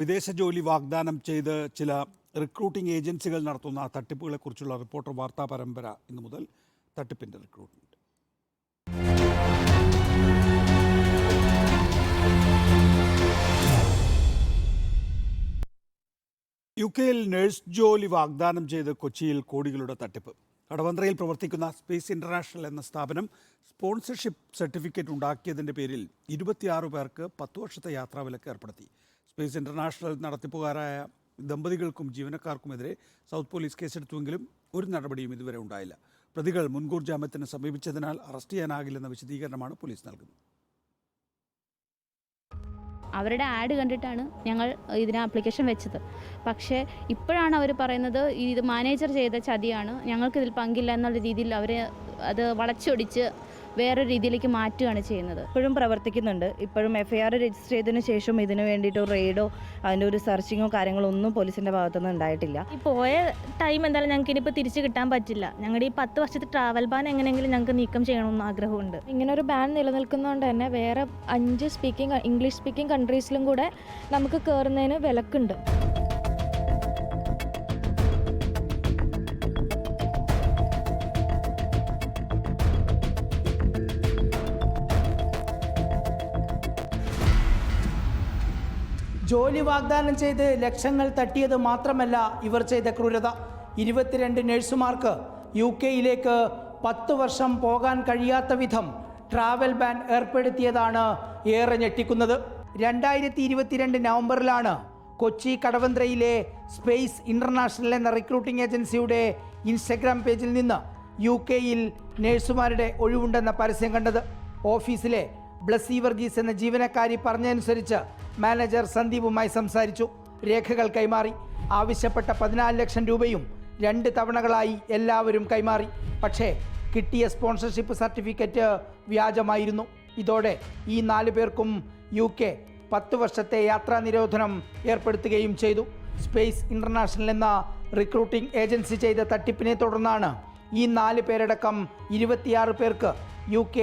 വിദേശ ജോലി വാഗ്ദാനം ചെയ്ത് ചില റിക്രൂട്ടിംഗ് ഏജൻസികൾ നടത്തുന്ന തട്ടിപ്പുകളെക്കുറിച്ചുള്ള റിപ്പോർട്ടർ വാർത്താ പരമ്പര ഇന്നു മുതൽ തട്ടിപ്പിൻ്റെ റിക്രൂട്ട്മെന്റ്. യുകെയിൽ നഴ്സ് ജോലി വാഗ്ദാനം ചെയ്ത് കൊച്ചിയിൽ കോടികളുടെ തട്ടിപ്പ്. കടവന്ത്രയിൽ പ്രവർത്തിക്കുന്ന സ്പേസ് ഇന്റർനാഷണൽ എന്ന സ്ഥാപനം സ്പോൺസർഷിപ്പ് സർട്ടിഫിക്കറ്റ് ഉണ്ടാക്കിയതിൻ്റെ പേരിൽ 26 പേർക്ക് 10 വർഷത്തെ യാത്രാവിലക്ക് ഏർപ്പെടുത്തി. സ്പേസ് ഇന്റർനാഷണൽ നടത്തിപ്പുകാരായ ദമ്പതികൾക്കും ജീവനക്കാർക്കുമെതിരെ സൗത്ത് പോലീസ് കേസെടുത്തുവെങ്കിലും ഒരു നടപടിയും ഇതുവരെ ഉണ്ടായില്ല. പ്രതികൾ മുൻകൂർ ജാമ്യത്തിന് സമീപിച്ചതിനാൽ അറസ്റ്റ് ചെയ്യാനാകില്ലെന്ന വിശദീകരണമാണ് പോലീസ് നൽകുന്നത്. അവരുടെ ആഡ് കണ്ടിട്ടാണ് ഞങ്ങൾ ഇതിന് ആപ്ലിക്കേഷൻ വെച്ചത്. പക്ഷേ ഇപ്പോഴാണ് അവർ പറയുന്നത് ഇത് മാനേജർ ചെയ്ത ചതിയാണ്, ഞങ്ങൾക്കിതിൽ പങ്കില്ല എന്നുള്ള രീതിയിൽ അവർ അത് വളച്ചൊടിച്ച് വേറൊരു രീതിയിലേക്ക് മാറ്റുകയാണ് ചെയ്യുന്നത്. ഇപ്പോഴും പ്രവർത്തിക്കുന്നുണ്ട്. ഇപ്പോഴും FIR രജിസ്റ്റർ ചെയ്തതിന് ശേഷം ഇതിന് വേണ്ടിയിട്ട് റെയ്ഡോ അതിൻ്റെ ഒരു സെർച്ചിങ്ങോ കാര്യങ്ങളോ ഒന്നും പോലീസിൻ്റെ ഭാഗത്തുനിന്ന് ഉണ്ടായിട്ടില്ല. ഈ പോയ ടൈം എന്തായാലും ഞങ്ങൾക്ക് ഇനിയിപ്പോൾ തിരിച്ച് കിട്ടാൻ പറ്റില്ല. ഞങ്ങളുടെ ഈ 10 വർഷത്തെ ട്രാവൽ ബാൻ എങ്ങനെയെങ്കിലും ഞങ്ങൾക്ക് നീക്കം ചെയ്യണമെന്ന് ആഗ്രഹമുണ്ട്. ഇങ്ങനെ ഒരു ബാൻ നിലനിൽക്കുന്നതുകൊണ്ട് തന്നെ വേറെ 5 ഇംഗ്ലീഷ് സ്പീക്കിംഗ് കൺട്രീസിലും കൂടെ നമുക്ക് കയറുന്നതിന് വിലക്കുണ്ട്. ജോലി വാഗ്ദാനം ചെയ്ത് ലക്ഷങ്ങൾ തട്ടിയത് മാത്രമല്ല ഇവർ ചെയ്ത ക്രൂരത. 22 നഴ്സുമാർക്ക് UK-യിലേക്ക് 10 വർഷം പോകാൻ കഴിയാത്ത വിധം ട്രാവൽ ബാൻ ഏർപ്പെടുത്തിയതാണ് ഏറെ ഞെട്ടിക്കുന്നത്. 2022 നവംബറിലാണ് കൊച്ചി കടവന്ത്രയിലെ സ്പേസ് ഇന്റർനാഷണൽ എന്ന റിക്രൂട്ടിംഗ് ഏജൻസിയുടെ ഇൻസ്റ്റഗ്രാം പേജിൽ നിന്ന് UK-യിൽ നഴ്സുമാരുടെ ഒഴിവുണ്ടെന്ന പരസ്യം കണ്ടത്. ഓഫീസിലെ ബ്ലസ്സി വർഗീസ് എന്ന ജീവനക്കാരി പറഞ്ഞതനുസരിച്ച് മാനേജർ സന്ദീപുമായി സംസാരിച്ചു. രേഖകൾ കൈമാറി. ആവശ്യപ്പെട്ട 14 ലക്ഷം രൂപയും 2 തവണകളായി എല്ലാവരും കൈമാറി. പക്ഷേ കിട്ടിയ സ്പോൺസർഷിപ്പ് സർട്ടിഫിക്കറ്റ് വ്യാജമായിരുന്നു. ഇതോടെ ഈ 4 പേർക്കും UK 10 വർഷത്തെ യാത്രാ നിരോധനം ഏർപ്പെടുത്തുകയും ചെയ്തു. സ്പേസ് ഇന്റർനാഷണൽ എന്ന റിക്രൂട്ടിംഗ് ഏജൻസി ചെയ്ത തട്ടിപ്പിനെ തുടർന്നാണ് ഈ 4 പേരടക്കം 26 പേർക്ക് UK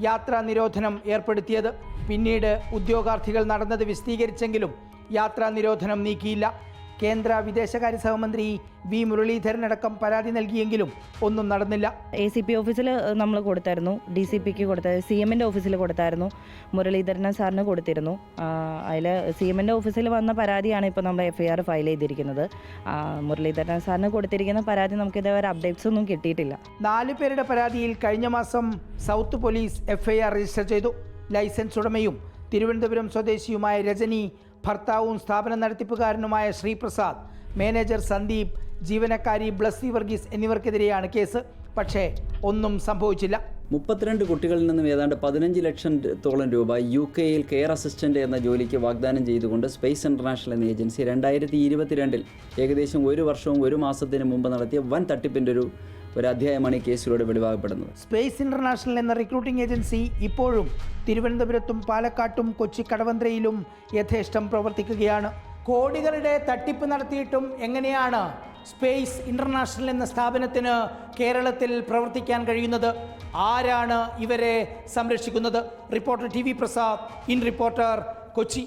യാത്രാ നിരോധനം ഏർപ്പെടുത്തിയത്. പിന്നീട് ഉദ്യോഗാർത്ഥികൾ നടന്നത് വിശദീകരിച്ചെങ്കിലും യാത്രാ നിരോധനം നീക്കിയില്ല. കേന്ദ്ര വിദേശകാര്യ സഹമന്ത്രി V. മുരളീധരനടക്കം പരാതി നൽകിയെങ്കിലും ഒന്നും നടന്നില്ല. ACP ഓഫീസിൽ നമ്മൾ കൊടുത്തായിരുന്നു, DCPക്ക് കൊടുത്തായിരുന്നു, CMൻ്റെ ഓഫീസിൽ കൊടുത്തായിരുന്നു, മുരളീധരൻ സാറിന് കൊടുത്തിരുന്നു. അതിൽ CMൻ്റെ ഓഫീസിൽ വന്ന പരാതിയാണ് ഇപ്പോൾ നമ്മൾ FIR ഫയൽ ചെയ്തിരിക്കുന്നത്. മുരളീധരൻ സാറിന് കൊടുത്തിരിക്കുന്ന പരാതി നമുക്ക് ഇതേവരെ അപ്ഡേറ്റ്സ് ഒന്നും കിട്ടിയിട്ടില്ല. 4 പേരുടെ പരാതിയിൽ കഴിഞ്ഞ മാസം സൗത്ത് പോലീസ് FIR രജിസ്റ്റർ ചെയ്തു. ലൈസൻസ് ഉടമയും തിരുവനന്തപുരം സ്വദേശിയുമായ രജനി, ഭർത്താവും സ്ഥാപന നടത്തിപ്പുകാരനുമായ ശ്രീപ്രസാദ്, മാനേജർ സന്ദീപ്, ജീവനക്കാരി ബ്ലസ്സി വർഗീസ് എന്നിവർക്കെതിരെയാണ് കേസ്. പക്ഷേ ഒന്നും സംഭവിച്ചില്ല. 32 കുട്ടികളിൽ നിന്നും ഏതാണ്ട് 15 ലക്ഷത്തോളം രൂപ UK-യിൽ കെയർ അസിസ്റ്റൻ്റ് എന്ന ജോലിക്ക് വാഗ്ദാനം ചെയ്തുകൊണ്ട് സ്പേസ് ഇന്റർനാഷണൽ എന്ന ഏജൻസി 2022 ഏകദേശം 1 വർഷവും 1 മാസത്തിന് മുമ്പ് നടത്തിയ വൻ തട്ടിപ്പിൻ്റെ ഒരു അധ്യായമാണ് ഈ കേസിലൂടെ വെളിവാക്കപ്പെടുന്നത്. സ്പേസ് ഇന്റർനാഷണൽ എന്ന റിക്രൂട്ടിംഗ് ഏജൻസി ഇപ്പോഴും തിരുവനന്തപുരത്തും പാലക്കാട്ടും കൊച്ചി കടവന്ത്രയിലും യഥേഷ്ടം പ്രവർത്തിക്കുകയാണ്. കോടികളുടെ തട്ടിപ്പ് നടത്തിയിട്ടും എങ്ങനെയാണ് സ്പേസ് ഇന്റർനാഷണൽ എന്ന സ്ഥാപനത്തിന് കേരളത്തിൽ പ്രവർത്തിക്കാൻ കഴിയുന്നത്? ആരാണ് ഇവരെ സംരക്ഷിക്കുന്നത്? Reporter TV Prasad, in reporter, Kochi.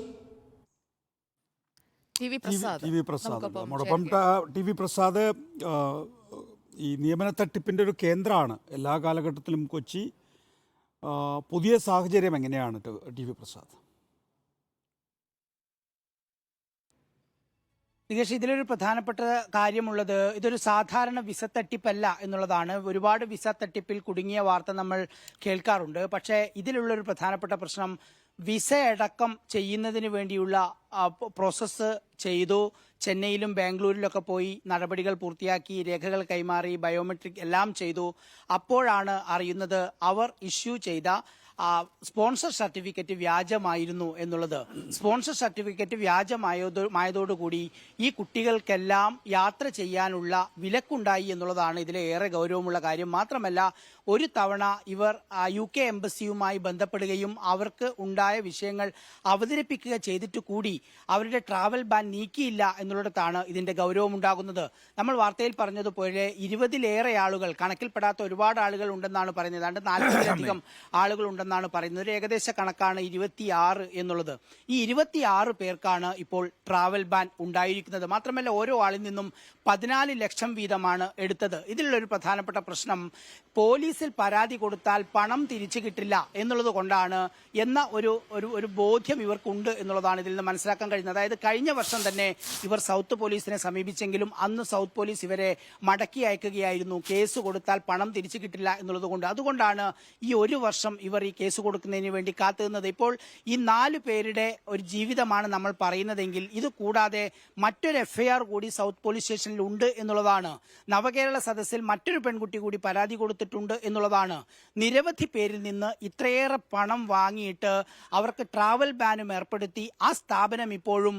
TV Prasad ഈ നിയമന തട്ടിപ്പിൻ്റെ ഒരു കേന്ദ്രമാണ് എല്ലാ കാലഘട്ടത്തിലും കൊച്ചി. പുതിയ സാഹചര്യം എങ്ങനെയാണ് TV പ്രസാദ്? നികേഷ്, ഇതിലൊരു പ്രധാനപ്പെട്ട കാര്യമുള്ളത് ഇതൊരു സാധാരണ വിസ തട്ടിപ്പല്ല എന്നുള്ളതാണ്. ഒരുപാട് വിസ തട്ടിപ്പിൽ കുടുങ്ങിയ വാർത്ത നമ്മൾ കേൾക്കാറുണ്ട്. പക്ഷേ ഇതിലുള്ളൊരു പ്രധാനപ്പെട്ട പ്രശ്നം വിസ അടക്കം ചെയ്യുന്നതിന് വേണ്ടിയുള്ള പ്രോസസ്സ് ചെയ്തു. ചെന്നൈയിലും ബാംഗ്ലൂരിലൊക്കെ പോയി നടപടികൾ പൂർത്തിയാക്കി, രേഖകൾ കൈമാറി, ബയോമെട്രിക് എല്ലാം ചെയ്തു. അപ്പോഴാണ് അറിയുന്നത് അവർ ഇഷ്യൂ ചെയ്ത സ്പോൺസർ സർട്ടിഫിക്കറ്റ് വ്യാജമായിരുന്നു എന്നുള്ളത്. സ്പോൺസർ സർട്ടിഫിക്കറ്റ് വ്യാജമായതോടുകൂടി ഈ കുട്ടികൾക്കെല്ലാം യാത്ര ചെയ്യാനുള്ള വിലക്കുണ്ടായി എന്നുള്ളതാണ് ഇതിലെ ഏറെ ഗൗരവമുള്ള കാര്യം. മാത്രമല്ല ഒരു തവണ ഇവർ UK എംബസിയുമായി ബന്ധപ്പെടുകയും അവർക്ക് ഉണ്ടായ വിഷയങ്ങൾ അവതരിപ്പിക്കുക ചെയ്തിട്ട് കൂടി അവരുടെ ട്രാവൽ ബാൻ നീക്കിയില്ല എന്നുള്ളിടത്താണ് ഇതിന്റെ ഗൗരവമുണ്ടാകുന്നത്. നമ്മൾ വാർത്തയിൽ പറഞ്ഞതുപോലെ 20-ലേറെ ആളുകൾ, കണക്കിൽപ്പെടാത്ത ഒരുപാട് ആളുകൾ ഉണ്ടെന്നാണ് പറയുന്നത്. ഏതാണ്ട് 40-ലധികം ആളുകൾ ഉണ്ടെന്നാണ് പറയുന്നത്. ഒരു ഏകദേശ കണക്കാണ് 26 എന്നുള്ളത്. ഈ 26 പേർക്കാണ് ഇപ്പോൾ ട്രാവൽ ബാൻ ഉണ്ടായിരിക്കുന്നത്. മാത്രമല്ല ഓരോ ആളിൽ നിന്നും 14 ലക്ഷം വീതമാണ് എടുത്തത്. ഇതിലുള്ളൊരു പ്രധാനപ്പെട്ട പ്രശ്നം, പോലീസിൽ പരാതി കൊടുത്താൽ പണം തിരിച്ചു കിട്ടില്ല എന്നുള്ളത് കൊണ്ടാണ് എന്ന ഒരു ബോധ്യം ഇവർക്കുണ്ട് എന്നുള്ളതാണ് ഇതിൽ നിന്ന് മനസ്സിലാക്കാൻ കഴിയുന്നത്. അതായത് കഴിഞ്ഞ വർഷം തന്നെ ഇവർ സൗത്ത് പോലീസിനെ സമീപിച്ചെങ്കിലും അന്ന് സൗത്ത് പോലീസ് ഇവരെ മടക്കി അയക്കുകയായിരുന്നു, കേസ് കൊടുത്താൽ പണം തിരിച്ചു കിട്ടില്ല എന്നുള്ളത് കൊണ്ട്. അതുകൊണ്ടാണ് ഈ ഒരു വർഷം ഇവർ ഈ കേസ് കൊടുക്കുന്നതിന് വേണ്ടി കാത്തുനിന്നത്. ഇപ്പോൾ ഈ 4 പേരുടെ ഒരു ജീവിതമാണ് നമ്മൾ പറയുന്നതെങ്കിൽ ഇത് കൂടാതെ മറ്റൊരു FIR കൂടി സൗത്ത് പോലീസ് സ്റ്റേഷനിൽ ഉണ്ട് എന്നുള്ളതാണ്. നവകേരള സദസ്സിൽ മറ്റൊരു പെൺകുട്ടി കൂടി പരാതി കൊടുത്തിട്ടുണ്ട് എന്നുള്ളതാണ്. നിരവധി പേരിൽ നിന്ന് ഇത്രയേറെ പണം വാങ്ങിയിട്ട് അവർക്ക് ട്രാവൽ ബാനും ഏർപ്പെടുത്തി ആ സ്ഥാപനം ഇപ്പോഴും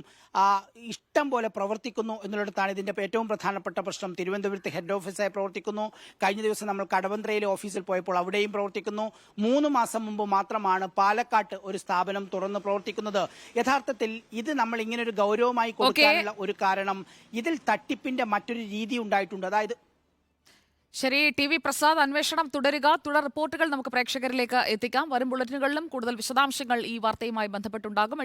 ഇഷ്ടം പോലെ പ്രവർത്തിക്കുന്നു എന്നുള്ളിടത്താണ് ഇതിന്റെ ഏറ്റവും പ്രധാനപ്പെട്ട പ്രശ്നം. തിരുവനന്തപുരത്ത് ഹെഡ് ഓഫീസായി പ്രവർത്തിക്കുന്നു. കഴിഞ്ഞ ദിവസം നമ്മൾ കടവന്ത്രയിലെ ഓഫീസിൽ പോയപ്പോൾ അവിടെയും പ്രവർത്തിക്കുന്നു. 3 മാസം മുമ്പ് മാത്രമാണ് പാലക്കാട്ട് ഒരു സ്ഥാപനം തുറന്ന് പ്രവർത്തിക്കുന്നത്. യഥാർത്ഥത്തിൽ ഇത് നമ്മൾ ഇങ്ങനെ ഒരു ഗൗരവമായി കൊടുക്കാനുള്ള ഒരു കാരണം ഇതിൽ തട്ടിപ്പിന്റെ മറ്റൊരു രീതി ഉണ്ടായിട്ടുണ്ട്. അതായത് ശരി, TV പ്രസാദ്, അന്വേഷണം തുടരുക. തുടർ റിപ്പോർട്ടുകൾ നമുക്ക് പ്രേക്ഷകരിലേക്ക് എത്തിക്കാം. വരും ബുള്ളറ്റിനുകളിലും കൂടുതൽ വിശദാംശങ്ങൾ ഈ വാർത്തയുമായി ബന്ധപ്പെട്ടുണ്ടാകും.